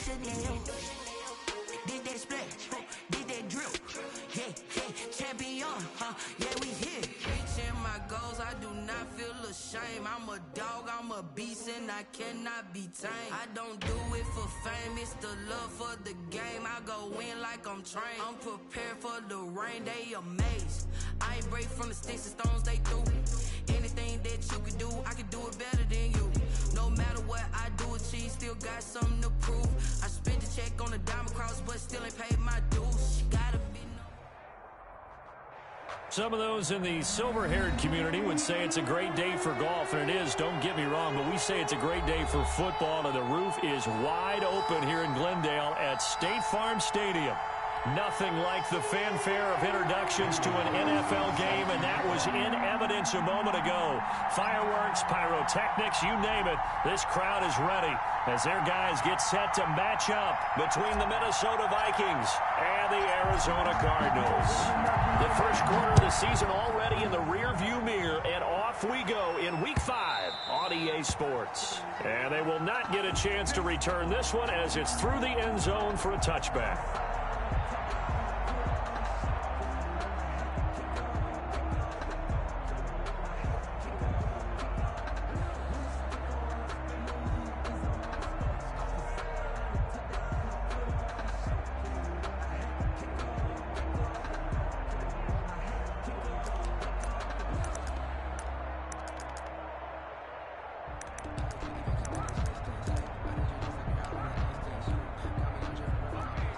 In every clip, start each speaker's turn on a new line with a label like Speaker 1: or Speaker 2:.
Speaker 1: Chanel. Did that splash, did that drip. Yeah, champion, yeah, we here. Reaching my goals, I do not feel ashamed. I'm a dog, I'm a beast, and I cannot be tamed. I don't do it for fame, it's the love for the game. I go in like I'm trained. I'm prepared for the rain, they amazed. I ain't break from the sticks and stones they threw. Anything that you can do, I can do it better than you. No matter what I do, achieve, still got something to prove. I spent the check on the diamond cross, but still ain't paid my dues. Gotta be
Speaker 2: Some of those in the silver-haired community would say it's a great day for golf, and it is, don't get me wrong, but we say it's a great day for football, and the roof is wide open here in Glendale at State Farm Stadium. Nothing like the fanfare of introductions to an NFL game, and that was in evidence a moment ago. Fireworks, pyrotechnics, you name it. This crowd is ready as their guys get set to match up between the Minnesota Vikings and the Arizona Cardinals. The first quarter of the season already in the rearview mirror, and off we go in Week 5 on EA Sports. And they will not get a chance to return this one as it's through the end zone for a touchback.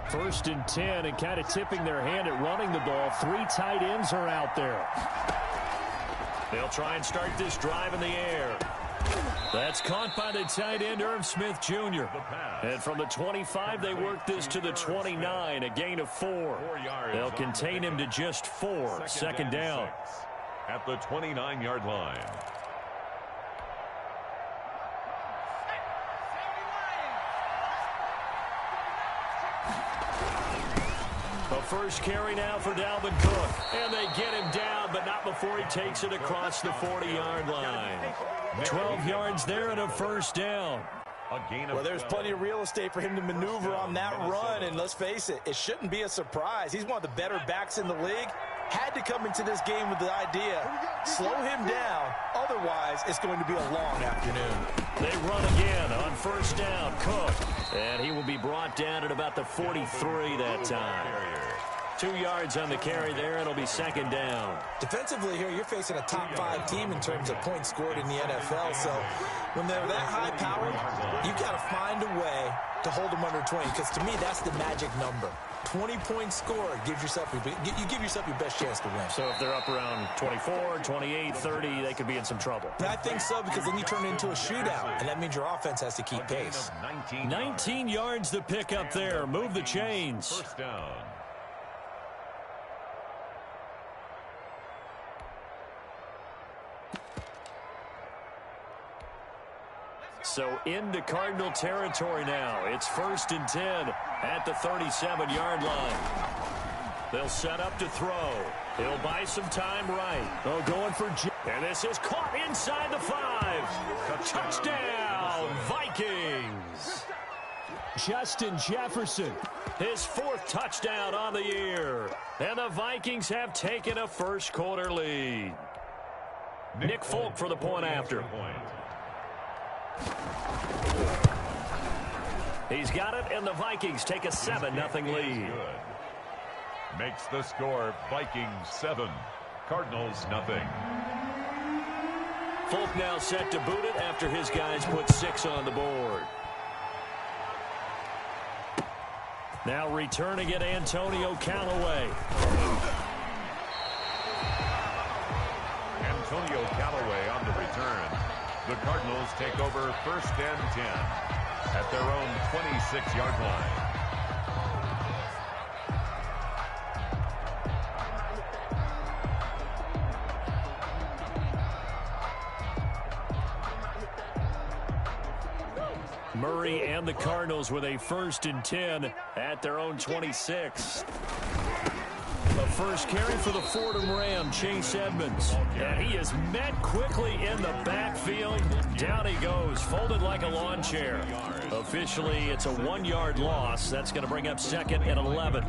Speaker 2: First and 10, and kind of tipping their hand at running the ball. 3 tight ends are out there. They'll try and start this drive in the air. That's caught by the tight end, Irv Smith Jr. And from the 25, they work this to the 29, a gain of 4. They'll contain him to just 4. Second down.
Speaker 3: At the 29-yard line.
Speaker 2: The first carry now for Dalvin Cook. And they get him down, but not before he takes it across the 40-yard line. 12 yards there and a first down.
Speaker 4: Well, there's plenty of real estate for him to maneuver on that run, and let's face it, it shouldn't be a surprise. He's one of the better backs in the league. Had to come into this game with the idea, slow him down, otherwise it's going to be a long afternoon.
Speaker 2: They run again on first down, Cook, and he will be brought down at about the 43 that time. 2 yards on the carry there, and it'll be second down.
Speaker 4: Defensively here, you're facing a top 5 team in terms of points scored in the NFL, so when they're that high powered, you've got to find a way to hold them under 20, because to me, that's the magic number. 20 points scored gives yourself you give yourself your best chance to win.
Speaker 2: So if they're up around 24, 28, 30, they could be in some trouble.
Speaker 4: I think so, because then you turn it into a shootout, and that means your offense has to keep pace.
Speaker 2: 19 yards to pick up there. Move the chains.
Speaker 3: First down.
Speaker 2: So into Cardinal territory now. It's first and 10 at the 37-yard line. They'll set up to throw. He'll buy some time right. Oh, going for and this is caught inside the 5. Touchdown, Vikings. Justin Jefferson, his 4th touchdown on the year. And the Vikings have taken a first quarter lead. Nick Folk for the point after. He's got it, and the Vikings take a 7-0 lead.
Speaker 3: Makes the score Vikings 7, Cardinals nothing.
Speaker 2: Folk now set to boot it after his guys put 6 on the board. Now returning it, Antonio Callaway.
Speaker 3: Antonio Callaway on the return. The Cardinals take over first and 10 at their own 26-yard line.
Speaker 2: Murray and the Cardinals with a first and 10 at their own 26. The first carry for the Fordham Ram, Chase Edmonds. And he is met quickly in the backfield. Down he goes, folded like a lawn chair. Officially, it's a 1-yard loss. That's going to bring up 2nd and 11.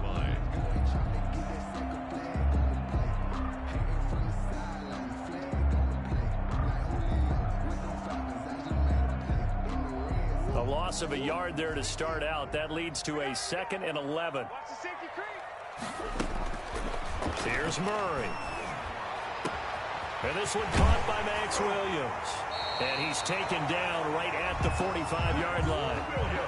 Speaker 2: A loss of a yard there to start out. That leads to a 2nd and 11. Here's Murray. And this one caught by Max Williams. And he's taken down right at the 45-yard line.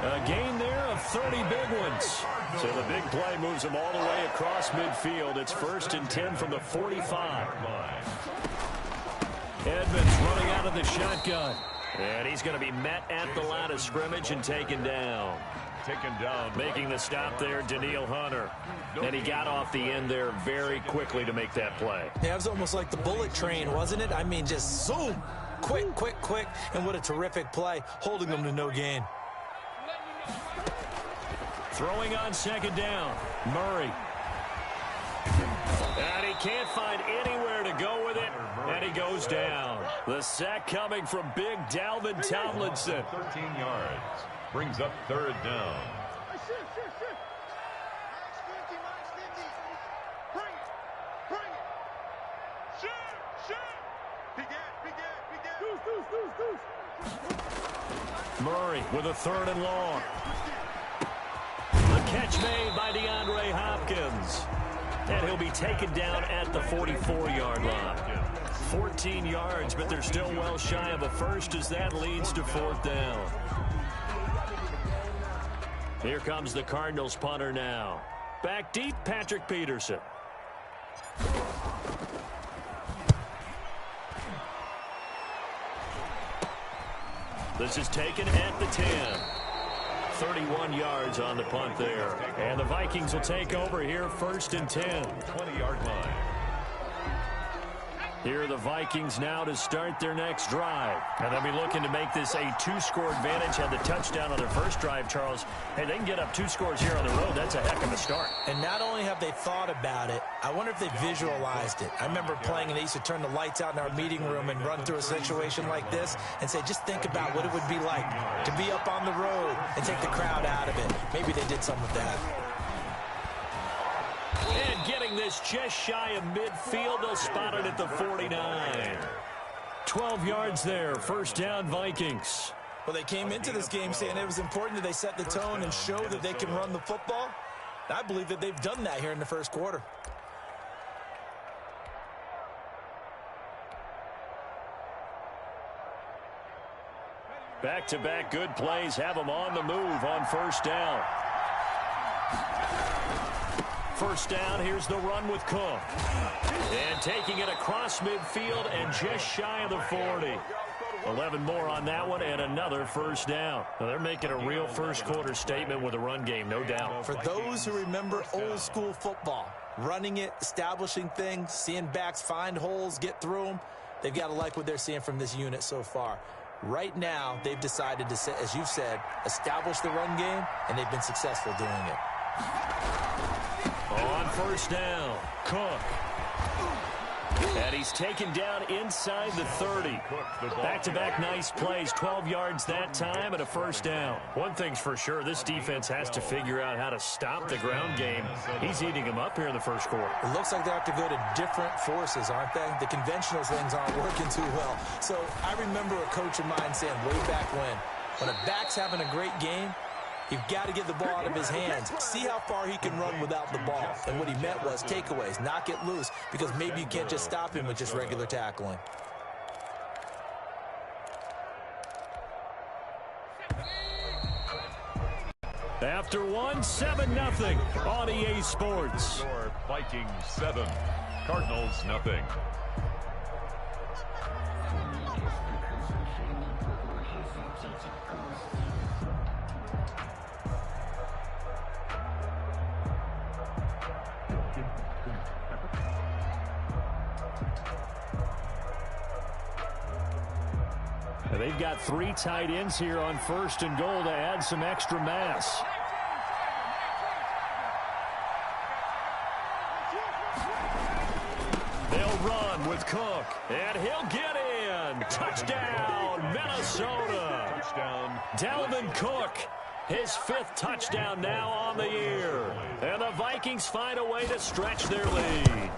Speaker 2: A gain there of 30 big ones. So the big play moves him all the way across midfield. It's 1st and 10 from the 45. Edmonds running out of the shotgun. And he's going to be met at the line of scrimmage and taken down. Making the stop there, Daniil Hunter. And he got off the end there very quickly to make that play.
Speaker 4: Yeah, it was almost like the bullet train, wasn't it? I mean, just zoom. Quick, quick, quick. And what a terrific play, holding them to no gain.
Speaker 2: Throwing on 2nd down, Murray. And he can't find anywhere to go with it, and he goes down. The sack coming from big Dalvin Tomlinson.
Speaker 3: 13 yards. Brings up 3rd down.
Speaker 2: Murray with a 3rd and long. The catch made by DeAndre Hopkins. And he'll be taken down at the 44-yard line. 14 yards, but they're still well shy of a first as that leads to 4th down. Here comes the Cardinals punter now. Back deep, Patrick Peterson. This is taken at the 10. 31 yards on the punt there. And the Vikings will take over here 1st and 10.
Speaker 3: 20-yard line.
Speaker 2: Here are the Vikings now to start their next drive. And they'll be looking to make this a 2-score advantage. Had the touchdown on their first drive, Charles. Hey, they can get up 2 scores here on the road. That's a heck of a start.
Speaker 4: And not only have they thought about it, I wonder if they visualized it. I remember playing and they used to turn the lights out in our meeting room and run through a situation like this and say, just think about what it would be like to be up on the road and take the crowd out of it. Maybe they did something with that.
Speaker 2: And getting this just shy of midfield, they'll spot it at the 49. 12 yards there, 1st down Vikings.
Speaker 4: Well, they came into this game saying it was important that they set the tone and show that they can run the football. I believe that they've done that here in the first quarter.
Speaker 2: Back-to-back good plays have them on the move on 1st down. 1st down, here's the run with Cook. And taking it across midfield and just shy of the 40. 11 more on that one and another 1st down. Now they're making a real first quarter statement with a run game, no doubt.
Speaker 4: For those who remember old school football, running it, establishing things, seeing backs find holes, get through them, they've got to like what they're seeing from this unit so far. Right now, they've decided to, as you've said, establish the run game, and they've been successful doing it.
Speaker 2: On 1st down, Cook. And he's taken down inside the 30. Back-to-back nice plays, 12 yards that time and a 1st down. One thing's for sure, this defense has to figure out how to stop the ground game. He's eating them up here in the first quarter.
Speaker 4: It looks like they have to go to different forces, aren't they? The conventional things aren't working too well. So I remember a coach of mine saying way back when a back's having a great game, you've got to get the ball out of his hands. See how far he can run without the ball. And what he meant was takeaways, knock it loose, because maybe you can't just stop him with just regular tackling.
Speaker 2: After 7-0 on EA Sports.
Speaker 3: Vikings 7, Cardinals 0.
Speaker 2: They've got 3 tight ends here on 1st and goal to add some extra mass. with Cook, and he'll get in. Touchdown, Minnesota.
Speaker 3: Touchdown.
Speaker 2: Dalvin Cook, his 5th touchdown now on the year. And the Vikings find a way to stretch their lead.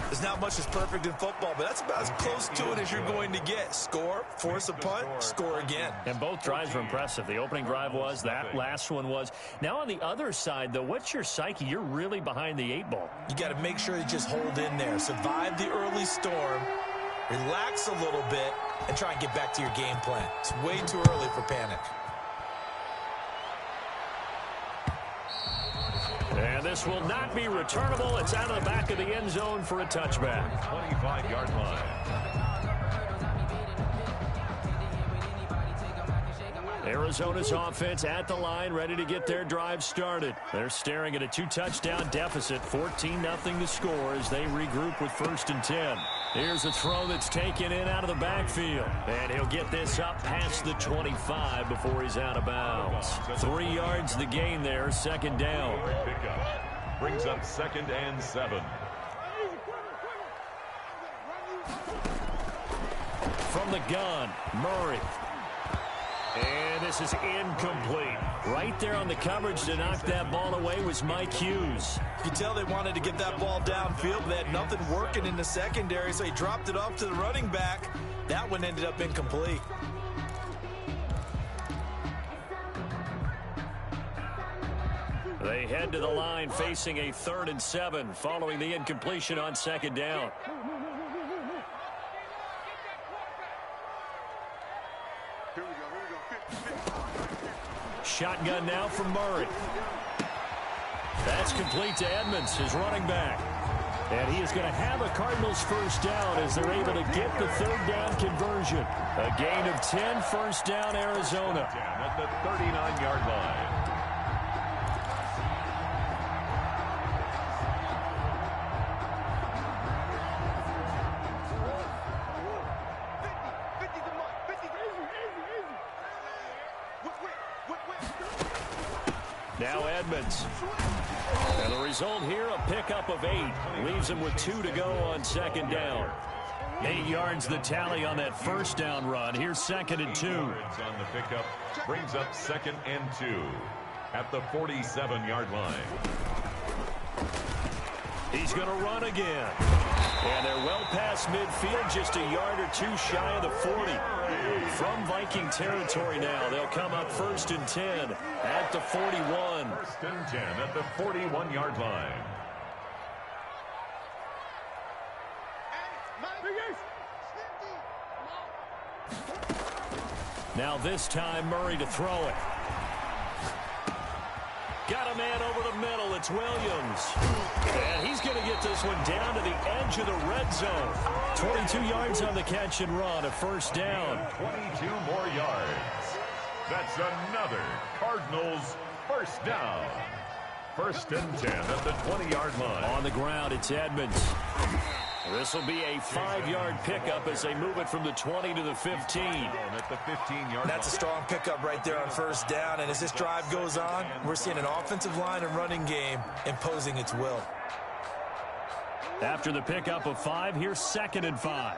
Speaker 4: There's not much that's perfect in football, but that's about as close to it as you're going to get. Score, force a punt, score again.
Speaker 2: And both drives were impressive. The opening drive was, that last one was. Now on the other side, though, what's your psyche? You're really behind the 8 ball.
Speaker 4: You got to make sure you just hold in there. Survive the early storm, relax a little bit, and try and get back to your game plan. It's way too early for panic.
Speaker 2: And this will not be returnable. It's out of the back of the end zone for a touchback.
Speaker 3: 25-yard line.
Speaker 2: Arizona's offense at the line, ready to get their drive started. They're staring at a 2-touchdown deficit, 14-0 to score as they regroup with 1st and 10. Here's a throw that's taken in out of the backfield. And he'll get this up past the 25 before he's out of bounds. 3 yards the gain there, 2nd down.
Speaker 3: Pickup. Brings up 2nd and 7.
Speaker 2: From the gun, Murray. And this is incomplete. Right there on the coverage to knock that ball away was Mike Hughes.
Speaker 4: You tell they wanted to get that ball downfield, but they had nothing working in the secondary, so he dropped it off to the running back. That one ended up incomplete.
Speaker 2: They head to the line facing a 3rd and 7 following the incompletion on 2nd down. Shotgun now from Murray. That's complete to Edmonds, his running back. And he is going to have a Cardinals 1st down as they're able to get the 3rd down conversion. A gain of 10, 1st down, Arizona.
Speaker 3: At the 39-yard line.
Speaker 2: Now Edmonds. And the result here, a pickup of 8. Leaves him with 2 to go on 2nd down. 8 yards the tally on that 1st down run. Here's 2nd and 2.
Speaker 3: On the pickup brings up 2nd and 2 at the 47-yard line.
Speaker 2: He's going to run again. And they're well past midfield, just a yard or 2 shy of the 40. From Viking territory now, they'll come up 1st and 10 at the 41.
Speaker 3: 1st and 10 at the 41-yard line.
Speaker 2: Now this time, Murray to throw it. Got a man over the middle. It's Williams. And he's going to get this one down to the edge of the red zone. 22 yards on the catch and run. A 1st down.
Speaker 3: 22 more yards. That's another Cardinals 1st down. 1st and 10 at the 20-yard line.
Speaker 2: On the ground, it's Edmonds. This will be a 5-yard pickup as they move it from the 20 to the 15.
Speaker 3: At the 15-yard
Speaker 4: That's a strong pickup right there on 1st down. And as this drive goes on, we're seeing an offensive line and running game imposing its will.
Speaker 2: After the pickup of 5, here's 2nd and 5.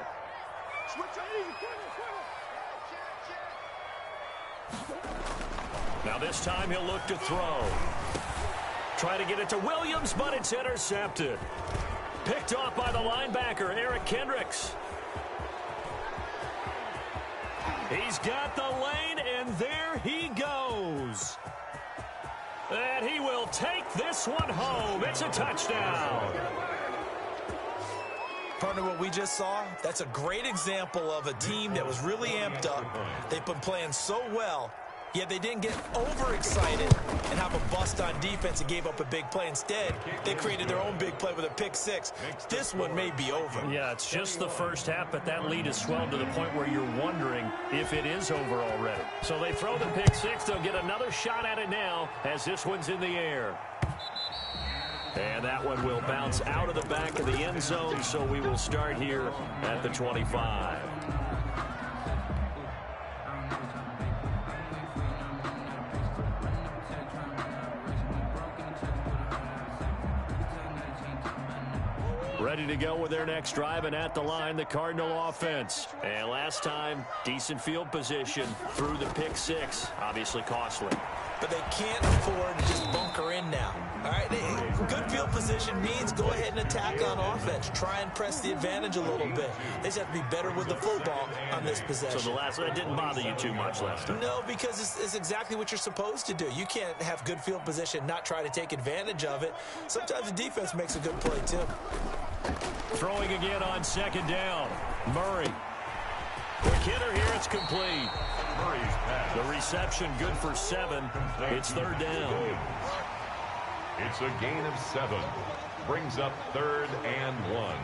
Speaker 2: Now this time he'll look to throw. Try to get it to Williams, but it's intercepted. Picked off by the linebacker, Eric Kendricks. He's got the lane, and there he goes. And he will take this one home. It's a touchdown.
Speaker 4: Partner, what we just saw, that's a great example of a team that was really amped up. They've been playing so well, yet they didn't get overexcited and have a bust on defense and gave up a big play. Instead, they created their own big play with a pick 6. This one may be over.
Speaker 2: Yeah, it's just the first half, but that lead has swelled to the point where you're wondering if it is over already. So they throw the pick 6. They'll get another shot at it now as this one's in the air. And that one will bounce out of the back of the end zone, so we will start here at the 25. Ready to go with their next drive, and at the line, the Cardinal offense. And last time, decent field position through the pick six. Obviously costly.
Speaker 4: But they can't afford to just bunker in now. All right, good field position means go ahead and attack on offense. Try and press the advantage a little bit. They just have to be better with the football on this possession.
Speaker 2: So the last one didn't bother you too much last time?
Speaker 4: No, because it's exactly what you're supposed to do. You can't have good field position, not try to take advantage of it. Sometimes the defense makes a good play, too.
Speaker 2: Throwing again on second down. Murray. Quick hitter here, it's complete.
Speaker 3: Murray's pass.
Speaker 2: The reception good for 7. It's third down.
Speaker 3: It's a gain of 7. Brings up 3rd and 1.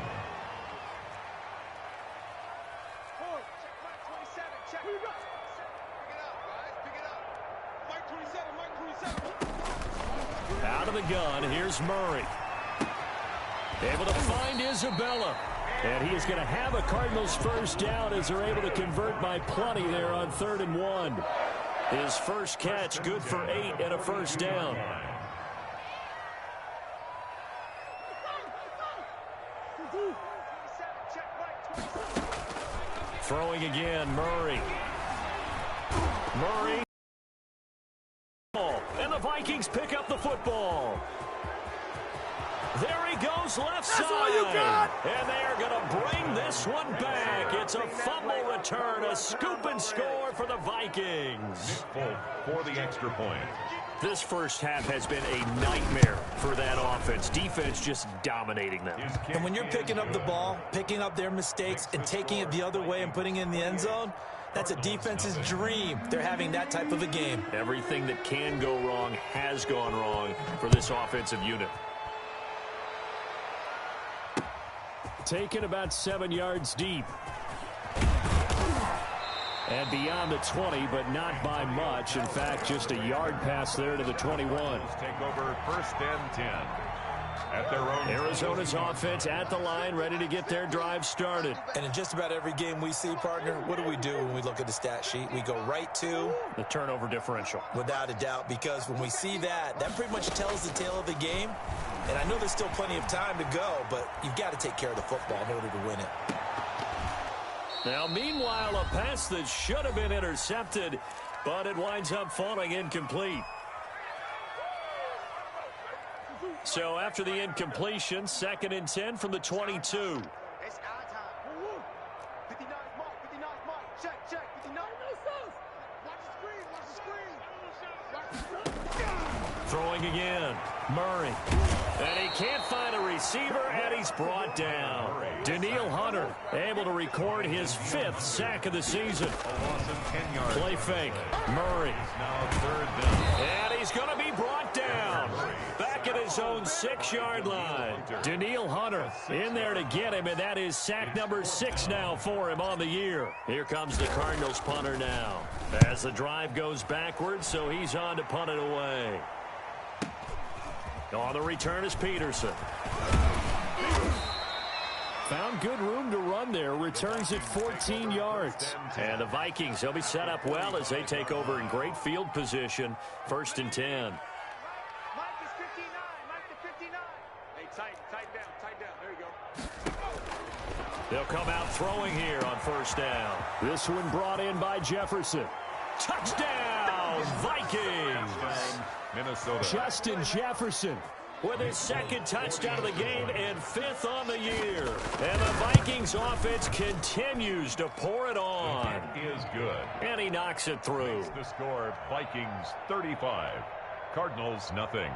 Speaker 2: Out of the gun, here's Murray. Able to find Isabella. And he is going to have a Cardinals first down as they're able to convert by plenty there on 3rd and 1. His first catch good for 8 and a first down. Throwing again, Murray. Murray. And the Vikings pick up the football. There he goes, left side.
Speaker 4: That's all you got.
Speaker 2: And they are going to bring this one back. It's a fumble return, a scoop and score for the Vikings.
Speaker 3: For the extra point.
Speaker 2: This first half has been a nightmare for that offense. Defense just dominating them.
Speaker 4: And when you're picking up the ball, picking up their mistakes, and taking it the other way and putting it in the end zone, that's a defense's dream. They're having that type of a game.
Speaker 2: Everything that can go wrong has gone wrong for this offensive unit. Taken about 7 yards deep. And beyond the 20, but not by much. In fact, just a yard pass there to the 21.
Speaker 3: Take over 1st and 10. At their own.
Speaker 2: Arizona's offense at the line, ready to get their drive started.
Speaker 4: And in just about every game we see, partner, what do we do when we look at the stat sheet? We go right to
Speaker 2: the turnover differential.
Speaker 4: Without a doubt, because when we see that, that pretty much tells the tale of the game. And I know there's still plenty of time to go, but you've got to take care of the football in order to win it.
Speaker 2: Now, meanwhile, a pass that should have been intercepted, but it winds up falling incomplete. So after the incompletion, 2nd and 10 from the 22.
Speaker 5: It's our time. 59 mark, 59 mark. Check, check, 59. Watch the screen.
Speaker 2: Throwing again, Murray. And he can't find a receiver, and he's brought down. Daniil Hunter able to record his 5th sack of the season. Play fake, Murray.
Speaker 3: Now 3rd down.
Speaker 2: And he's going to be brought down. Back at his own 6-yard line. Daniil Hunter in there to get him, and that is sack number 6 now for him on the year. Here comes the Cardinals punter now. As the drive goes backwards, so he's on to punt it away. On the return is Peterson. Found good room to run there. Returns at 14 yards. And the Vikings, they'll be set up well as they take over in great field position. 1st and 10.
Speaker 5: Mike is 59. Mike to 59. Hey, tight down. There you go.
Speaker 2: They'll come out throwing here on 1st down. This one brought in by Jefferson. Touchdown, Vikings.
Speaker 3: Minnesota.
Speaker 2: Justin Jefferson with his 2nd touchdown of the game and 5th on the year. And the Vikings offense continues to pour it on.
Speaker 3: It is good.
Speaker 2: And he knocks it through.
Speaker 3: The score, Vikings 35. Cardinals nothing.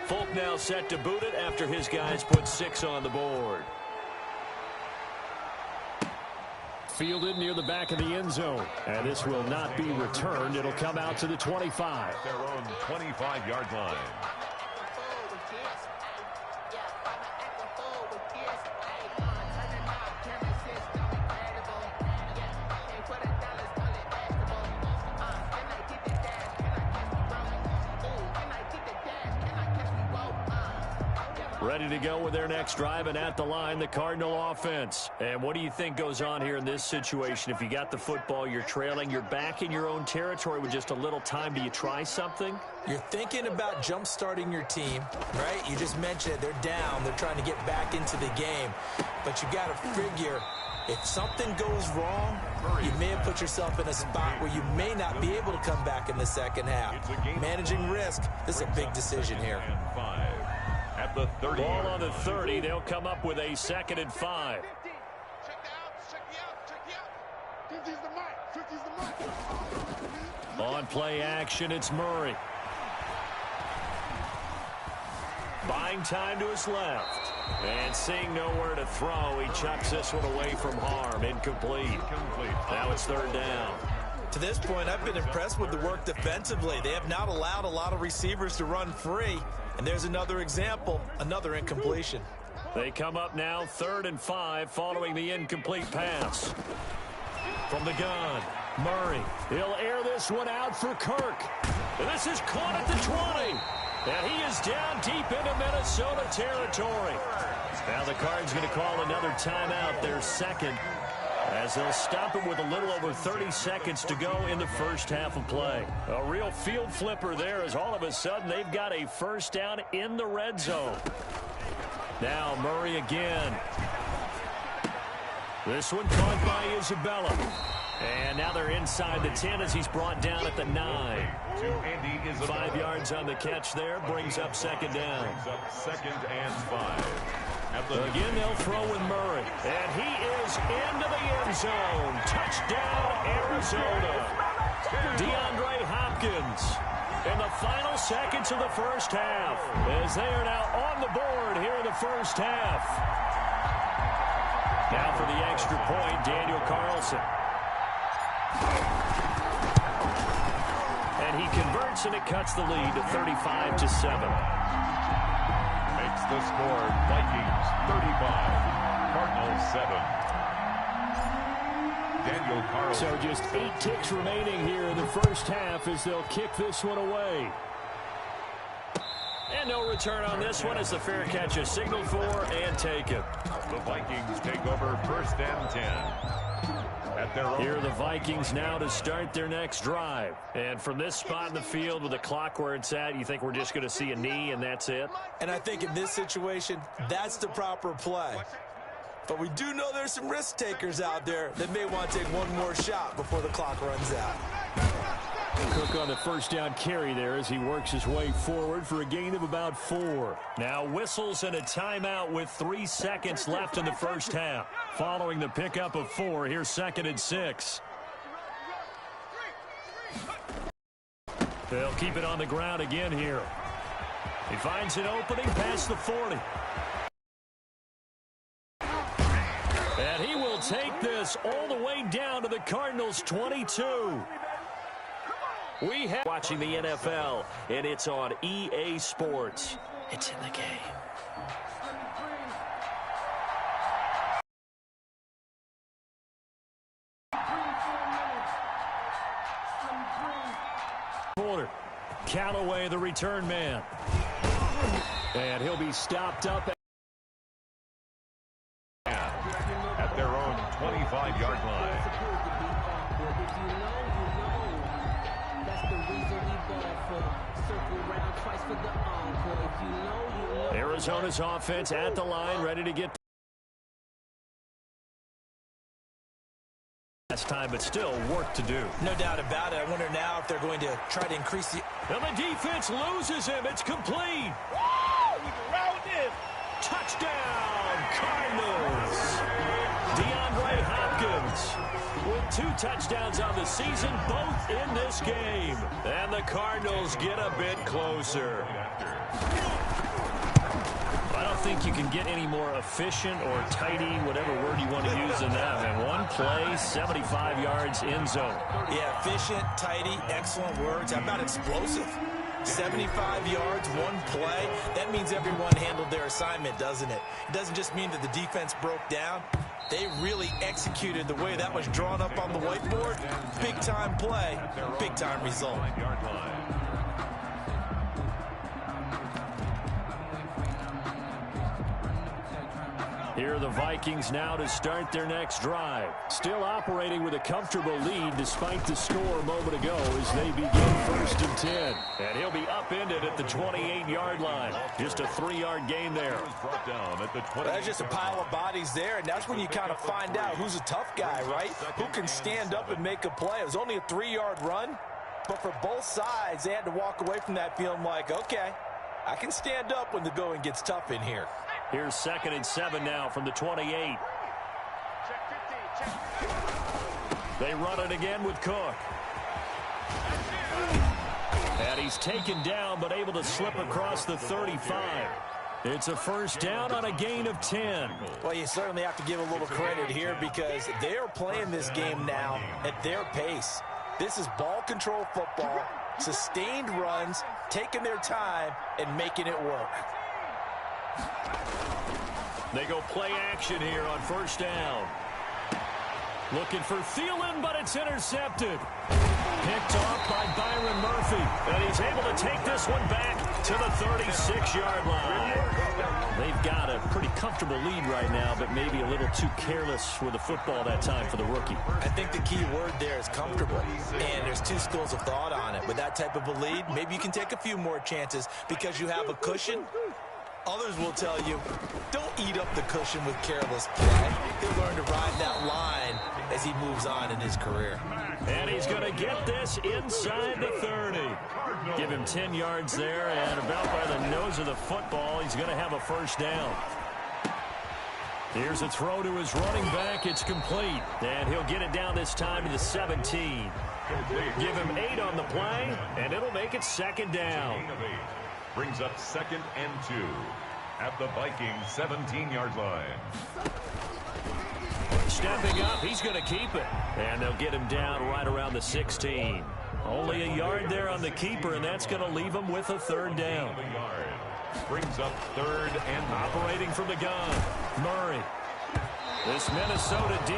Speaker 2: Folk now set to boot it after his guys put 6 on the board. Fielded near the back of the end zone. And this will not be returned. It'll come out to the 25.
Speaker 3: Their own 25-yard line.
Speaker 2: Ready to go with their next drive, and at the line, the Cardinal offense. And what do you think goes on here in this situation? If you got the football, you're trailing, you're back in your own territory with just a little time. Do you try something?
Speaker 4: You're thinking about jump-starting your team, right? You just mentioned it. They're down. They're trying to get back into the game. But you got to figure, if something goes wrong, you may have put yourself in a spot where you may not be able to come back in the second half. Managing risk, this is a big decision here.
Speaker 3: At the 30.
Speaker 2: Ball on the 30. They'll come up with a 2nd and 5. On play action, it's Murray. Buying time to his left. And seeing nowhere to throw, he chucks this one away from harm. Incomplete. Now it's 3rd down.
Speaker 4: To this point, I've been impressed with the work defensively. They have not allowed a lot of receivers to run free. And there's another example, another incompletion.
Speaker 2: They come up now 3rd and 5 following the incomplete pass. From the gun, Murray. He'll air this one out for Kirk. And this is caught at the 20. And he is down deep into Minnesota territory. Now the Cards going to call another timeout, their 2nd, as they'll stop it with a little over 30 seconds to go in the first half of play. A real field flipper there, as all of a sudden they've got a 1st down in the red zone. Now Murray again. This one caught by Isabella. And now they're inside the 10 as he's brought down at the 9. 5 yards on the catch there, brings up 2nd down.
Speaker 3: 2nd and 5.
Speaker 2: Again, they'll throw with Murray. And he is into the end zone. Touchdown, Arizona. DeAndre Hopkins in the final seconds of the first half, as they are now on the board here in the first half. Now for the extra point, Daniel Carlson. And he converts, and it cuts the lead to 35-7.
Speaker 3: Makes the score Vikings 35, Cardinals 7. Daniel Carlson.
Speaker 2: So just 8 ticks remaining here in the first half as they'll kick this one away. And no return on this one as the fair catch is signaled for and taken.
Speaker 3: The Vikings take over 1st and 10.
Speaker 2: Here are the Vikings now to start their next drive. And from this spot in the field with the clock where it's at, you think we're just going to see a knee and that's it?
Speaker 4: And I think in this situation, that's the proper play. But we do know there's some risk takers out there that may want to take one more shot before the clock runs out.
Speaker 2: Cook on the 1st down carry there as he works his way forward for a gain of about 4. Now whistles and a timeout with 3 seconds left in the first half. Following the pickup of 4, here's 2nd and 6. They'll keep it on the ground again here. He finds an opening past the 40. And he will take this all the way down to the Cardinals' 22. We have watching the NFL, and it's on EA Sports. It's in the game. Corner. Callaway, the return man. And he'll be stopped up
Speaker 3: at their own 25-yard line.
Speaker 2: Arizona's offense at the line, ready to get last time, but still work to do.
Speaker 4: No doubt about it. I wonder now if they're going to try to increase the...
Speaker 2: And the defense loses him. It's complete. Touchdown, Cardinals. DeAndre Hopkins with 2 touchdowns on the season, both in this game. And the Cardinals get a bit closer. I don't think you can get any more efficient or tidy, whatever word you want to use in that. And one play, 75 yards in zone.
Speaker 4: Yeah, efficient, tidy, excellent words. How about explosive? 75 yards, one play. That means everyone handled their assignment, doesn't it? It doesn't just mean that the defense broke down. They really executed the way that was drawn up on the whiteboard. Big-time play, big-time result.
Speaker 2: Here are the Vikings now to start their next drive. Still operating with a comfortable lead despite the score a moment ago as they begin 1st and 10. And he'll be upended at the 28-yard line. Just a 3-yard gain there.
Speaker 4: That's just a pile of bodies there, and that's when you kind of find out who's a tough guy, right? Who can stand up and make a play. It was only a 3-yard run, but for both sides, they had to walk away from that feeling like, okay, I can stand up when the going gets tough in here.
Speaker 2: Here's 2nd and 7 now from the 28. They run it again with Cook. And he's taken down but able to slip across the 35. It's a 1st down on a gain of 10.
Speaker 4: Well, you certainly have to give a little credit here because they're playing this game now at their pace. This is ball control football, sustained runs, taking their time, and making it work.
Speaker 2: They go play action here on 1st down. Looking for Thielen, but it's intercepted. Picked off by Byron Murphy. And he's able to take this one back to the 36-yard line. They've got a pretty comfortable lead right now, but maybe a little too careless with the football that time for the rookie.
Speaker 4: I think the key word there is comfortable. And there's two schools of thought on it. With that type of a lead, maybe you can take a few more chances because you have a cushion. Others will tell you, don't eat up the cushion with careless play. He'll learn to ride that line as he moves on in his career.
Speaker 2: And he's going to get this inside the 30. Give him 10 yards there, and about by the nose of the football, he's going to have a 1st down. Here's a throw to his running back. It's complete, and he'll get it down this time to the 17. Give him 8 on the play, and it'll make it 2nd down.
Speaker 3: Brings up 2nd and 2 at the Vikings 17-yard line.
Speaker 2: Stepping up, he's going to keep it. And they'll get him down right around the 16. Only a yard there on the keeper, and that's going to leave him with a 3rd down.
Speaker 3: Brings up 3rd and
Speaker 2: operating from the gun. Murray. This Minnesota D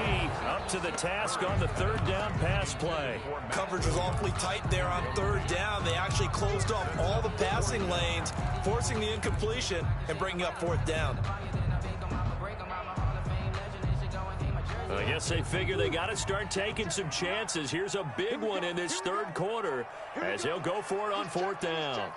Speaker 2: up to the task on the 3rd down pass play.
Speaker 4: Coverage was awfully tight there on 3rd down. They actually closed off all the passing lanes, forcing the incompletion and bringing up 4th down.
Speaker 2: I guess they figure they got to start taking some chances. Here's a big one in this 3rd quarter as they'll go for it on 4th down.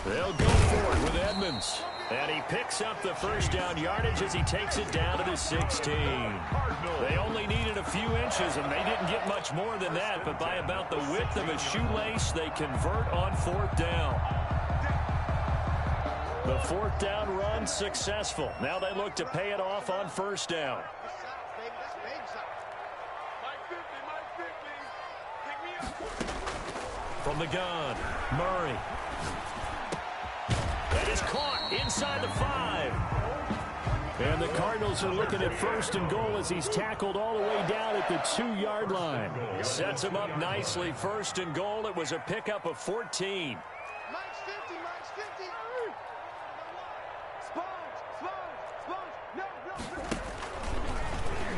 Speaker 2: They'll go for it with Edmonds. And he picks up the 1st down yardage as he takes it down to the 16. They only needed a few inches, and they didn't get much more than that. But by about the width of a shoelace, they convert on 4th down. The 4th down run successful. Now they look to pay it off on 1st down. From the gun, Murray. That is caught inside the 5. And the Cardinals are looking at 1st and goal as he's tackled all the way down at the 2-yard line. Sets him up nicely. 1st and goal. It was a pickup of 14.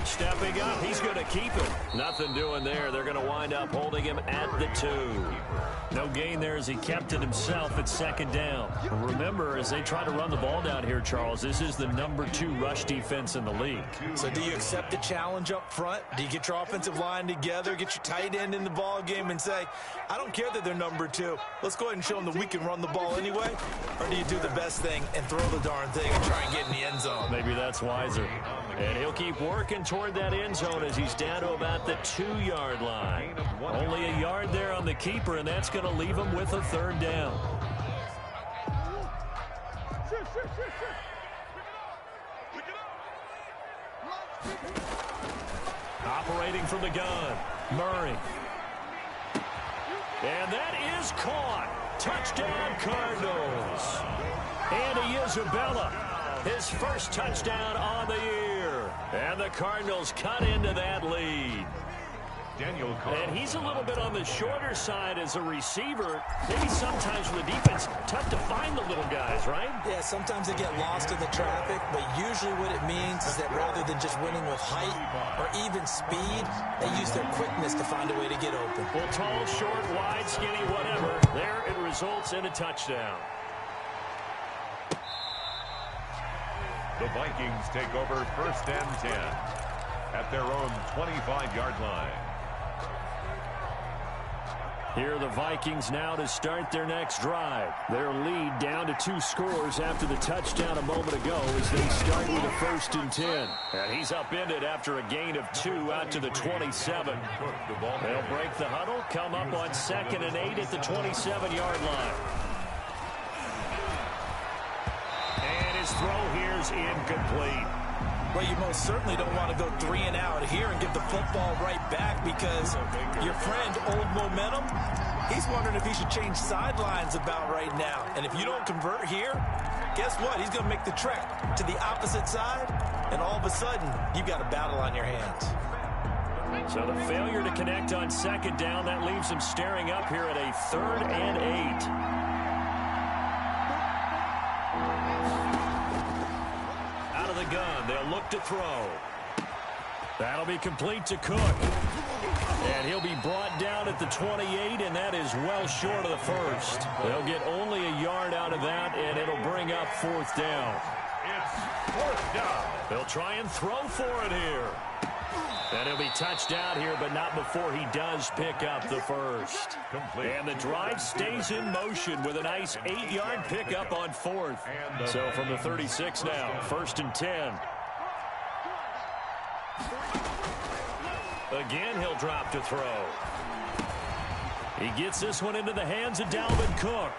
Speaker 2: Stepping up, he's going to keep it. Nothing doing there. They're going to wind up holding him at the 2. No gain there as he kept it himself at 2nd down. Remember, as they try to run the ball down here, Charles, this is the number 2 rush defense in the league.
Speaker 4: So do you accept the challenge up front? Do you get your offensive line together, get your tight end in the ball game and say, I don't care that they're number 2. Let's go ahead and show them that we can run the ball anyway? Or do you do the best thing and throw the darn thing and try and get in the end zone?
Speaker 2: Maybe that's wiser. And he'll keep working toward that end zone as he's down to about the 2-yard line. Only a yard there on the keeper, and that's going to leave him with a 3rd down. Operating from the gun, Murray. And that is caught. Touchdown, Cardinals. Andy Isabella, his 1st touchdown on the year. And the Cardinals cut into that lead. And he's a little bit on the shorter side as a receiver. Maybe sometimes for the defense, tough to find the little guys, right?
Speaker 4: Yeah, sometimes they get lost in the traffic, but usually what it means is that rather than just winning with height or even speed, they use their quickness to find a way to get open.
Speaker 2: Well, tall, short, wide, skinny, whatever. There it results in a touchdown.
Speaker 3: The Vikings take over 1st and 10 at their own 25-yard line.
Speaker 2: Here are the Vikings now to start their next drive. Their lead down to 2 scores after the touchdown a moment ago as they start with a 1st and 10. And he's upended after a gain of 2 out to the 27. They'll break the huddle, come up on 2nd and 8 at the 27-yard line. And his throw here is incomplete.
Speaker 4: Well, you most certainly don't want to go 3 and out here and give the football right back because your friend, Old Momentum, he's wondering if he should change sidelines about right now. And if you don't convert here, guess what? He's going to make the trek to the opposite side, and all of a sudden, you've got a battle on your hands.
Speaker 2: So the failure to connect on 2nd down, that leaves him staring up here at a 3rd and 8. Gun. They'll look to throw. That'll be complete to Cook. And he'll be brought down at the 28, and that is well short of the 1st. They'll get only a yard out of that, and it'll bring up 4th down.
Speaker 3: It's 4th down.
Speaker 2: They'll try and throw for it here. And he'll be touched out here, but not before he does pick up the 1st.
Speaker 3: Complete.
Speaker 2: And the drive stays in motion with a nice 8-yard pickup on 4th. So from the 36 now, 1st and 10. Again, he'll drop to throw. He gets this one into the hands of Dalvin Cook.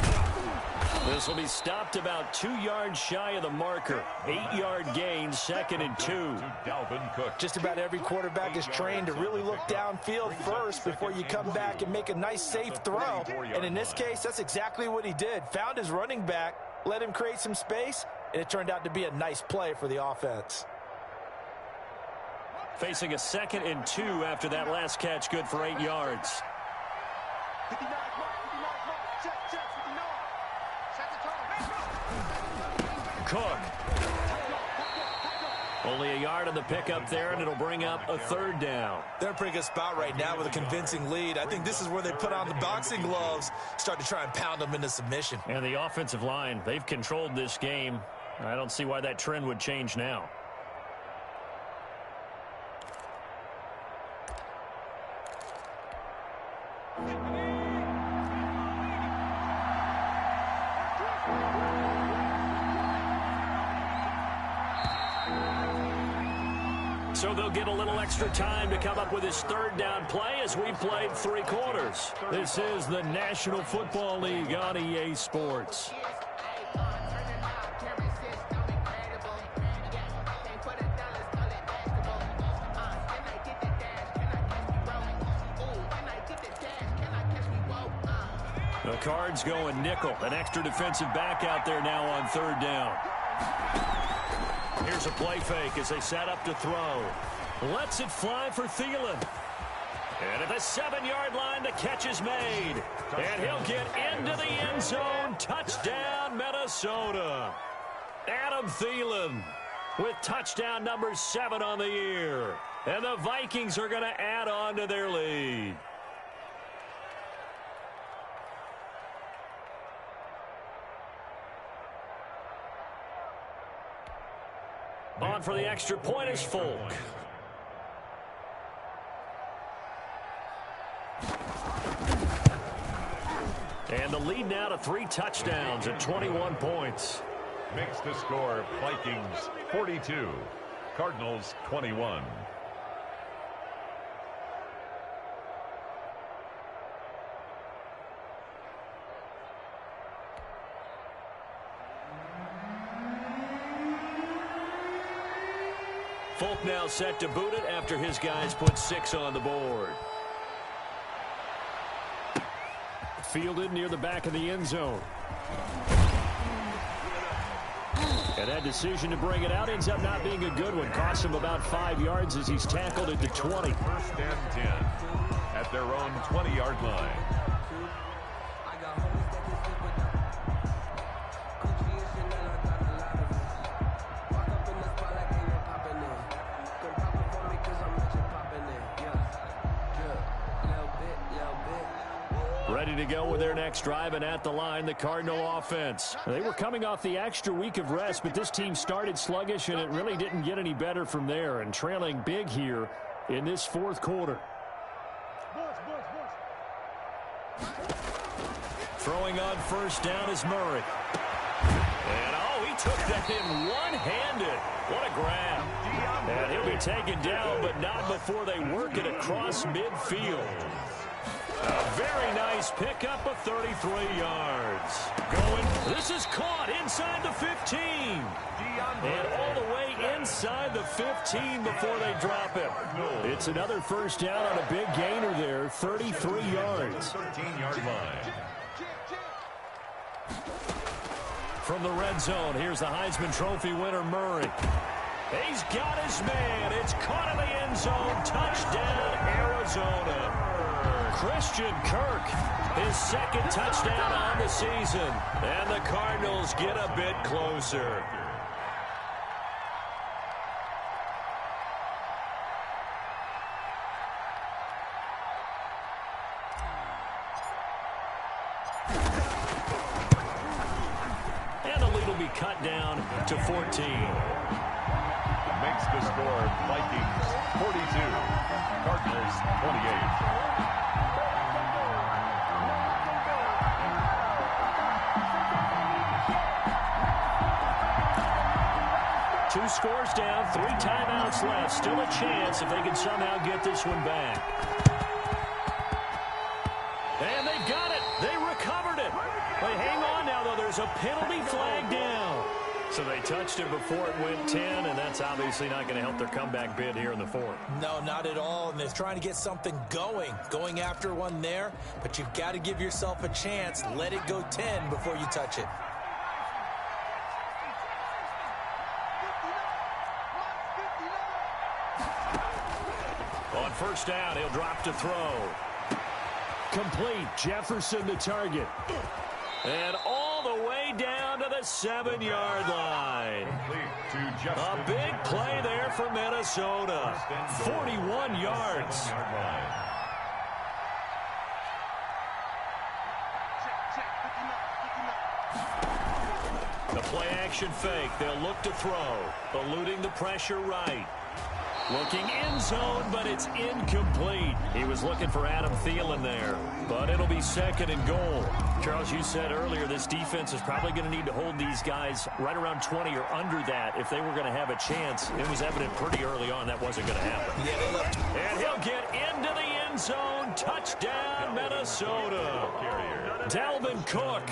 Speaker 2: This will be stopped about 2 yards shy of the marker. 8-yard gain, 2nd and 2.
Speaker 3: Dalvin Cook.
Speaker 4: Just about every quarterback is trained to really look downfield first before you come back and make a nice, safe throw. And in this case, that's exactly what he did. Found his running back, let him create some space, and it turned out to be a nice play for the offense.
Speaker 2: Facing a 2nd and 2 after that last catch, good for 8 yards. Cook. Only a yard on the pickup there, and it'll bring up a 3rd down.
Speaker 4: They're in a pretty good spot right now with a convincing lead. I think this is where they put on the boxing gloves, start to try and pound them into submission.
Speaker 2: And the offensive line, they've controlled this game. I don't see why that trend would change now. So they'll get a little extra time to come up with his 3rd down play as we played 3 quarters. This is the National Football League on EA Sports. The Cards going nickel. An extra defensive back out there now on 3rd down. Here's a play fake as they set up to throw. Lets it fly for Thielen. And at the 7-yard line, the catch is made. And he'll get into the end zone. Touchdown, Minnesota. Adam Thielen with touchdown number 7 on the year. And the Vikings are going to add on to their lead. On for the extra point is Folk. And the lead now to 3 touchdowns at 21 points.
Speaker 3: Makes the score Vikings 42, Cardinals 21.
Speaker 2: Folk now set to boot it after his guys put 6 on the board. Fielded near the back of the end zone. And that decision to bring it out ends up not being a good one. Costs him about 5 yards as he's tackled at the 20.
Speaker 3: First and 10 at their own 20-yard line.
Speaker 2: Ready to go with their next drive, and at the line, the Cardinal offense. They were coming off the extra week of rest, but this team started sluggish, and it really didn't get any better from there, and trailing big here in this fourth quarter. Throwing on first down is Murray. And, oh, he took that in one-handed. What a grab. And he'll be taken down, but not before they work it across midfield. A very nice pickup of 33 yards. Going, this is caught inside the 15. And all the way inside the 15 before they drop him. It's another first down on a big gainer there, 33 yards.
Speaker 3: 13-yard line.
Speaker 2: From the red zone, here's the Heisman Trophy winner, Murray. He's got his man. It's caught in the end zone. Touchdown, Arizona. Christian Kirk, his second touchdown on the season. And the Cardinals get a bit closer. And the lead will be cut down to 14.
Speaker 3: Makes the score Vikings 42, Cardinals 28.
Speaker 2: Two scores down, 3 timeouts left. Still a chance if they can somehow get this one back. And they've got it. They recovered it. But hang on now, though. There's a penalty flag down. So they touched it before it went 10, and that's obviously not going to help their comeback bid here in the fourth.
Speaker 4: No, not at all. And they're trying to get something going after one there. But you've got to give yourself a chance. Let it go 10 before you touch it.
Speaker 2: On first down, he'll drop to throw. Complete. Jefferson the target. And all the way down to the 7-yard line. A big play there for Minnesota. 41 yards. The play action fake. They'll look to throw. Eluding the pressure right. Looking in zone, but it's incomplete. He was looking for Adam Thielen there, but it'll be second and goal. Charles, you said earlier this defense is probably going to need to hold these guys right around 20 or under that if they were going to have a chance. It was evident pretty early on that wasn't going to happen. And he'll get into the end zone. Touchdown, Minnesota. Dalvin Cook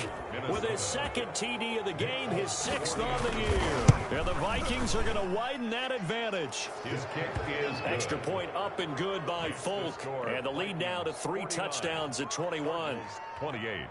Speaker 2: with his second TD of the game, his 6th on the year. And the Vikings are going to widen that advantage.
Speaker 3: His kick is good.
Speaker 2: Extra point up and good by Folk. And the lead now to 3 touchdowns at 21.
Speaker 3: 28.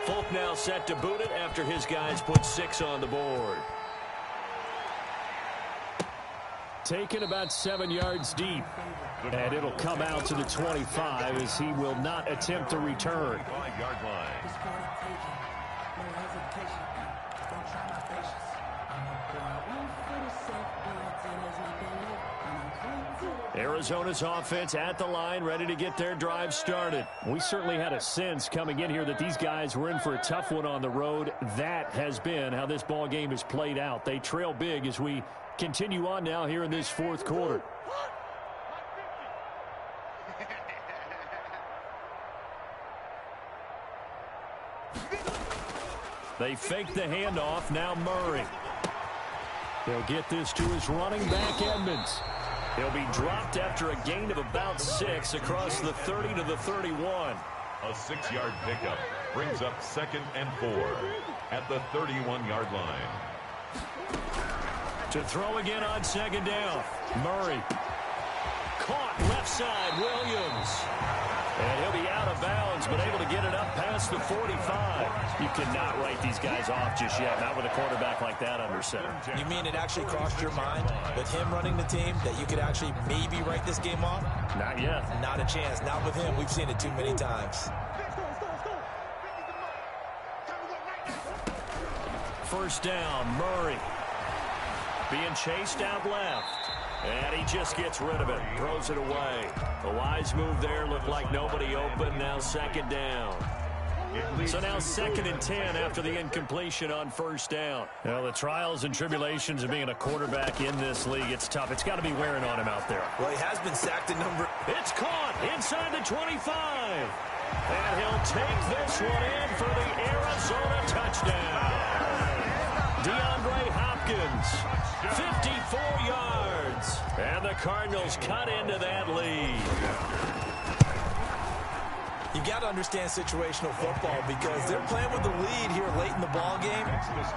Speaker 2: Folk now set to boot it after his guys put 6 on the board. Taken about 7 yards deep. And it'll come out to the 25 as he will not attempt to return.
Speaker 3: 5-yard line.
Speaker 2: Arizona's offense at the line, ready to get their drive started. We certainly had a sense coming in here that these guys were in for a tough one on the road. That has been how this ball game has played out. They trail big as we continue on now here in this fourth quarter. They fake the handoff. Now Murray. They'll get this to his running back, Edmonds. He'll be dropped after a gain of about 6 across the 30 to the 31.
Speaker 3: A 6-yard pickup brings up 2nd and 4 at the 31-yard line.
Speaker 2: To throw again on 2nd down. Murray. Caught left side, Williams. And he'll be out of bounds, but able to get it up past the 45. You cannot write these guys off just yet, not with a quarterback like that under center.
Speaker 4: You mean it actually crossed your mind with him running the team that you could actually maybe write this game off?
Speaker 2: Not yet.
Speaker 4: Not a chance. Not with him. We've seen it too many times.
Speaker 2: First down, Murray. Being chased out left. And he just gets rid of it. Throws it away. A wise move there. Looked like nobody open. Now 2nd down. So now 2nd and 10 after the incompletion on 1st down. Well, the trials and tribulations of being a quarterback in this league, it's tough. It's got to be wearing on him out there.
Speaker 4: Well, he has been sacked a number.
Speaker 2: It's caught inside the 25. And he'll take this one in for the Arizona touchdown. DeAndre Hopkins, 54 yards. And the Cardinals cut into that lead.
Speaker 4: You've got to understand situational football because they're playing with the lead here late in the ball game.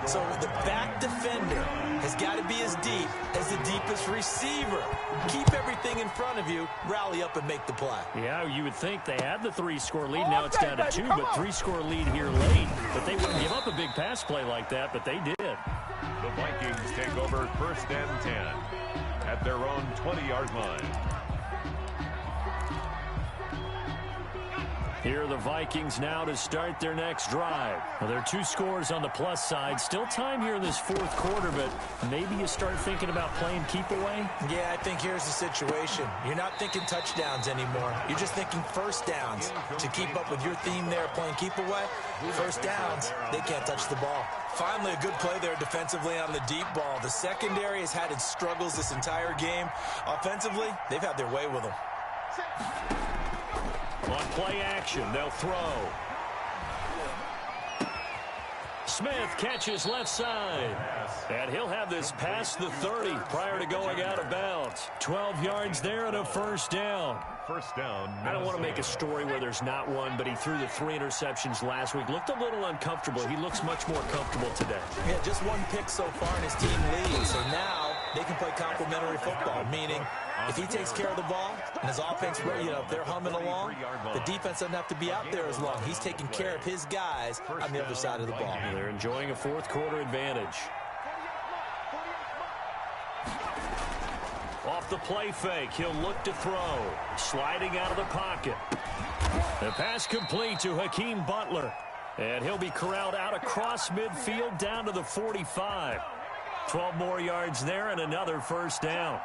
Speaker 4: So the back defender has got to be as deep as the deepest receiver. Keep everything in front of you, rally up and make the play.
Speaker 2: Yeah, you would think they had the 3-score lead. Now it's down to 2, but 3-score lead here late. But they wouldn't give up a big pass play like that, but they did.
Speaker 3: The Vikings take over 1st and 10 at their own 20-yard line.
Speaker 2: Here are the Vikings now to start their next drive. Well, there are 2 scores on the plus side. Still time here in this 4th quarter, but maybe you start thinking about playing keep away?
Speaker 4: Yeah, I think here's the situation. You're not thinking touchdowns anymore. You're just thinking first downs. To keep up with your theme there, playing keep away, first downs, they can't touch the ball. Finally, a good play there defensively on the deep ball. The secondary has had its struggles this entire game. Offensively, they've had their way with them.
Speaker 2: On play action, they'll throw. Smith catches left side. And he'll have this past the 30 prior to going out of bounds. 12 yards there and a 1st down.
Speaker 3: First down.
Speaker 2: I don't want to make a story where there's not one, but he threw the 3 interceptions last week. Looked a little uncomfortable. He looks much more comfortable today.
Speaker 4: Yeah, just 1 pick so far and his team leads. So now they can play complementary football, meaning if he takes care of the ball and his offense, if they're humming along, the defense doesn't have to be out there as long. He's taking care of his guys on the other side of the ball.
Speaker 2: They're enjoying a 4th quarter advantage. Off the play fake, he'll look to throw. Sliding out of the pocket. The pass complete to Hakeem Butler. And he'll be corralled out across midfield down to the 45. 12 more yards there and another 1st down.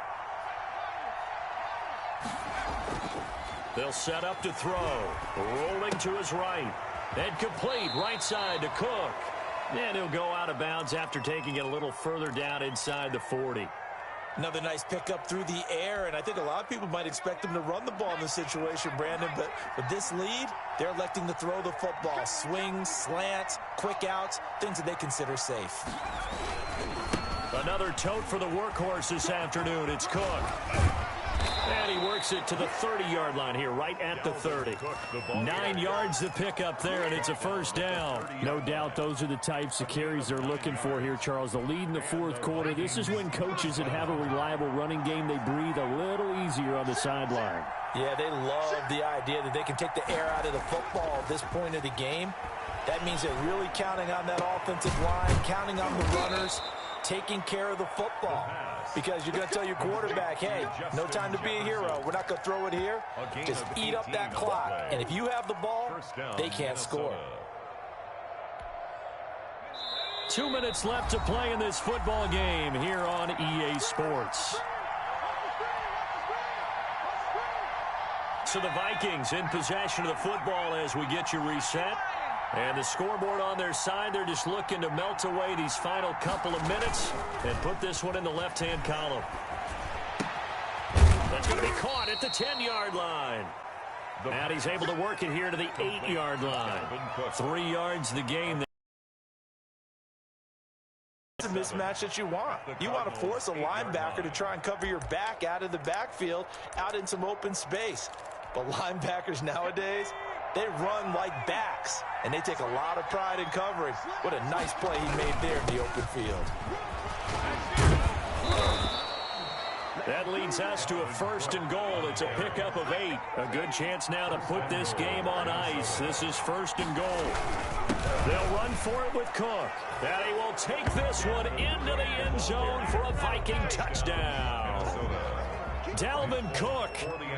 Speaker 2: They'll set up to throw. Rolling to his right. And complete right side to Cook. And he'll go out of bounds after taking it a little further down inside the 40.
Speaker 4: Another nice pickup through the air, and I think a lot of people might expect him to run the ball in this situation, Brandon, but with this lead, they're electing to throw the football. Swings, slants, quick outs, things that they consider safe.
Speaker 2: Another tote for the workhorse this afternoon. It's Cook. And he works it to the 30-yard line here, right at the 30. 9 yards to pick up there, and it's a 1st down. No doubt those are the types of carries they're looking for here, Charles. The lead in the 4th quarter. This is when coaches that have a reliable running game, they breathe a little easier on the sideline.
Speaker 4: Yeah, they love the idea that they can take the air out of the football at this point of the game. That means they're really counting on that offensive line, counting on the runners, taking care of the football. Because you're going to tell your quarterback, hey, no time to be a hero. We're not going to throw it here. Just eat up that clock. And if you have the ball, they can't score.
Speaker 2: 2 minutes left to play in this football game here on EA Sports. So the Vikings in possession of the football as we get you reset. And the scoreboard on their side, they're just looking to melt away these final couple of minutes and put this one in the left-hand column. That's going to be caught at the 10-yard line. And he's able to work it here to the 8-yard line. 3 yards the game.
Speaker 4: It's a mismatch that you want. You want to force a linebacker to try and cover your back out of the backfield, out in some open space. But linebackers nowadays, They run like backs, and they take a lot of pride in covering. What a nice play he made there in the open field.
Speaker 2: That leads us to a 1st and goal. It's a pickup of 8. A good chance now to put this game on ice. This is 1st and goal. They'll run for it with Cook. And he will take this one into the end zone for a Viking touchdown. Dalvin Cook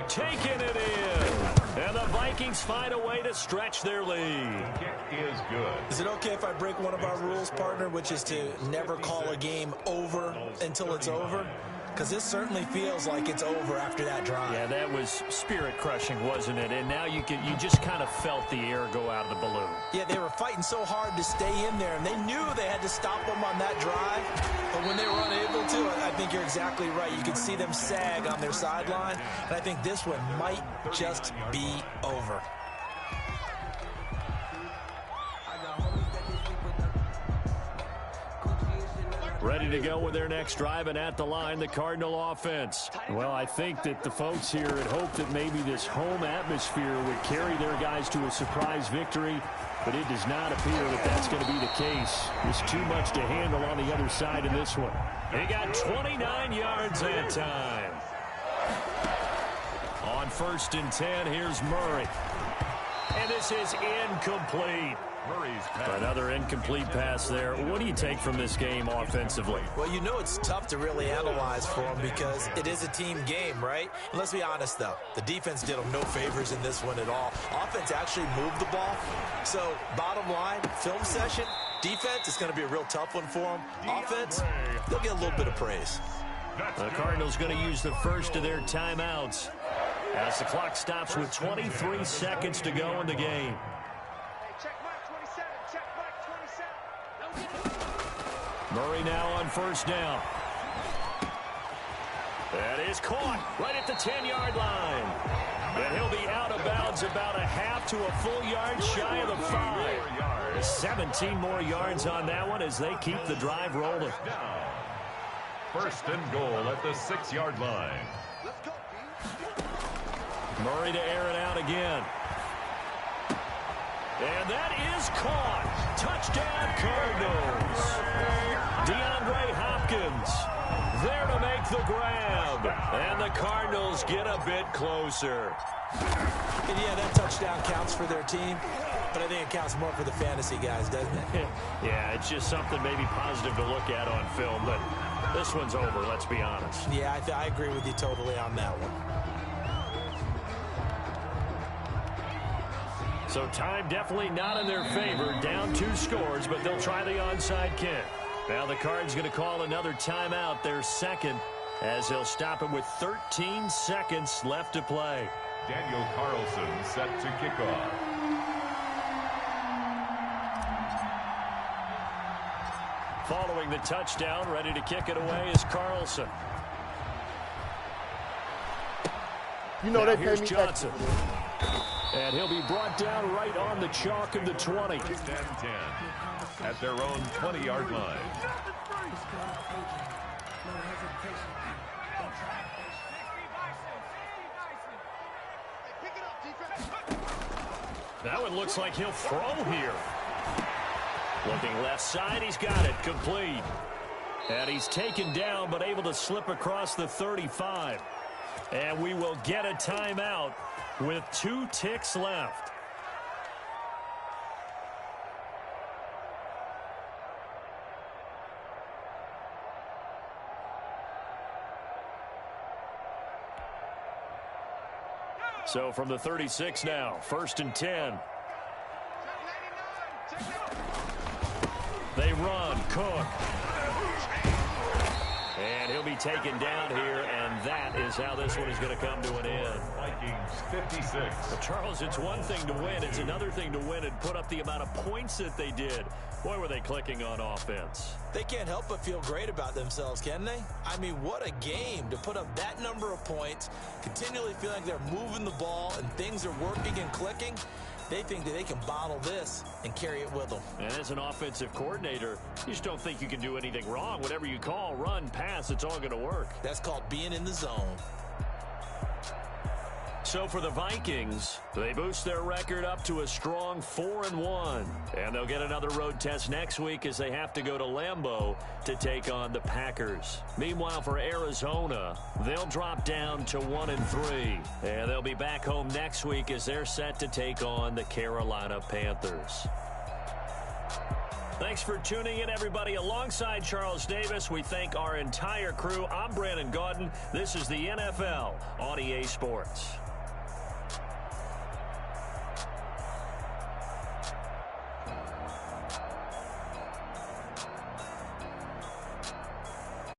Speaker 2: taking it in. And the Vikings find a way to stretch their lead.
Speaker 3: Kick is good.
Speaker 4: Is it okay if I break one of our rules, partner, which is to never call a game over until it's over? Because this certainly feels like it's over after that drive.
Speaker 2: Yeah, that was spirit-crushing, wasn't it? And now you just kind of felt the air go out of the balloon.
Speaker 4: Yeah, they were fighting so hard to stay in there, and they knew they had to stop them on that drive. But when they were unable to, I think you're exactly right. You could see them sag on their sideline, and I think this one might just be over.
Speaker 2: Ready to go with their next drive, and at the line, the Cardinal offense. Well, I think that the folks here had hoped that maybe this home atmosphere would carry their guys to a surprise victory, but it does not appear that that's going to be the case. There's too much to handle on the other side in this one. He got 29 yards that time. On 1st and 10, here's Murray. And this is incomplete.
Speaker 3: Murray's pass.
Speaker 2: Another incomplete pass there. What do you take from this game offensively?
Speaker 4: Well, you know it's tough to really analyze for them because it is a team game, right? And let's be honest, though. The defense did them no favors in this one at all. Offense actually moved the ball. So, bottom line, film session, defense is going to be a real tough one for them. Offense, they'll get a little bit of praise.
Speaker 2: The Cardinals going to use the first of their timeouts as the clock stops with 23 seconds to go in the game. Murray now on 1st down. That is caught right at the 10-yard line. And he'll be out of bounds about a half to a full yard shy of the 5. 17 more yards on that one as they keep the drive rolling.
Speaker 3: 1st and goal at the 6-yard line.
Speaker 2: Murray to air it out again. And that is caught. Touchdown, Cardinals. DeAndre Hopkins there to make the grab. And the Cardinals get a bit closer.
Speaker 4: And yeah, that touchdown counts for their team, but I think it counts more for the fantasy guys, doesn't it?
Speaker 2: Yeah, it's just something maybe positive to look at on film, but this one's over, let's be honest.
Speaker 4: Yeah, I agree with you totally on that one.
Speaker 2: So time definitely not in their favor. Down 2 scores, but they'll try the onside kick. Now the Cards going to call another timeout, their second, as they'll stop it with 13 seconds left to play.
Speaker 3: Daniel Carlson set to kick off.
Speaker 2: Following the touchdown, ready to kick it away is Carlson.
Speaker 6: You know,
Speaker 2: now
Speaker 6: they
Speaker 2: here's
Speaker 6: pay me
Speaker 2: Johnson. And he'll be brought down right on the chalk of the 20.
Speaker 3: 10 at their own 20-yard line.
Speaker 2: That one looks like he'll throw here. Looking left side, he's got it, complete. And he's taken down, but able to slip across the 35. And we will get a timeout with 2 ticks left. So from the 36 now, 1st and 10. They run, Cook. And he'll be taken down here, and that is how this one is going to come to an end.
Speaker 3: Vikings 56.
Speaker 2: Well, Charles, it's one thing to win. It's another thing to win and put up the amount of points that they did. Boy, were they clicking on offense.
Speaker 4: They can't help but feel great about themselves, can they? I mean, what a game to put up that number of points, continually feeling like they're moving the ball and things are working and clicking. They think that they can bottle this and carry it with them.
Speaker 2: And as an offensive coordinator, you just don't think you can do anything wrong. Whatever you call, run, pass, it's all going to work.
Speaker 4: That's called being in the zone.
Speaker 2: So for the Vikings, they boost their record up to a strong 4-1. And they'll get another road test next week as they have to go to Lambeau to take on the Packers. Meanwhile, for Arizona, they'll drop down to 1-3. And they'll be back home next week as they're set to take on the Carolina Panthers. Thanks for tuning in, everybody. Alongside Charles Davis, we thank our entire crew. I'm Brandon Gaudin. This is the NFL on EA Sports.